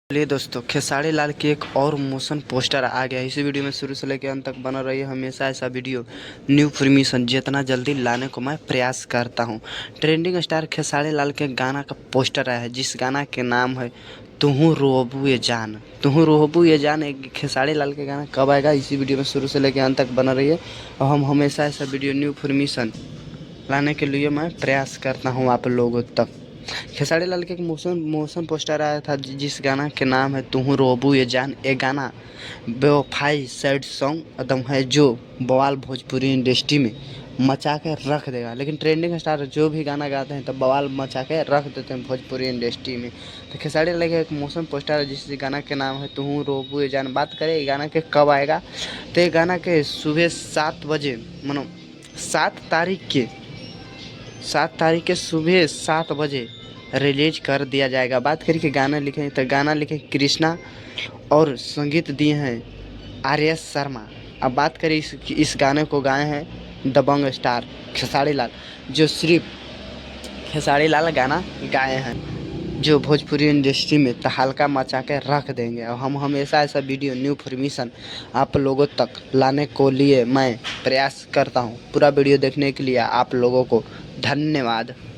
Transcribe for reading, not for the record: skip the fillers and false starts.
चलिए दोस्तों, खेसारी लाल की एक और मोशन पोस्टर आ गया है। इसी वीडियो में शुरू से लेकर अंत तक बना रहिए। हमेशा ऐसा वीडियो न्यू परमिशन जितना जल्दी लाने को मैं प्रयास करता हूं। ट्रेंडिंग स्टार खेसारी लाल के गाना का पोस्टर आया है, जिस गाना के नाम है तुहू रोबू ये जान। तुहू रोबू ये जान एक खेसारी लाल के गाना कब आएगा, इसी वीडियो में शुरू से लेकर अंत तक बना रहिए। और हम हमेशा ऐसा वीडियो न्यू परमिशन लाने के लिए मैं प्रयास करता हूँ आप लोगों तक। खेसारी लाल के एक मोशन पोस्टर आया था, जिस गाना के नाम है तुहू रोबू ये जान। ये गाना बेवफाई सैड सॉन्ग एकदम है, जो बवाल भोजपुरी इंडस्ट्री में मचा के रख देगा। लेकिन ट्रेंडिंग स्टार जो भी गाना गाते हैं तो बवाल मचा के रख देते हैं भोजपुरी इंडस्ट्री में। तो खेसारी लाल का एक मोशन पोस्टर है, जिस गाना के नाम है तुहू रोबू ये जान। बात करें ये गाना के कब आएगा, तो ये गाना के सुबह 7 बजे, मानो 7 तारीख के सुबह 7 बजे रिलीज कर दिया जाएगा। बात करिए कि गाना लिखे तो गाना लिखे कृष्णा और संगीत दिए हैं आर.एस. शर्मा। अब बात करें इस गाने को गाए हैं दबंग स्टार खेसारी लाल, जो सिर्फ खेसारी लाल गाना गाए हैं, जो भोजपुरी इंडस्ट्री में तहलका मचा के रख देंगे। और हम हमेशा ऐसा वीडियो न्यू परमिशन आप लोगों तक लाने को लिए मैं प्रयास करता हूं। पूरा वीडियो देखने के लिए आप लोगों को धन्यवाद।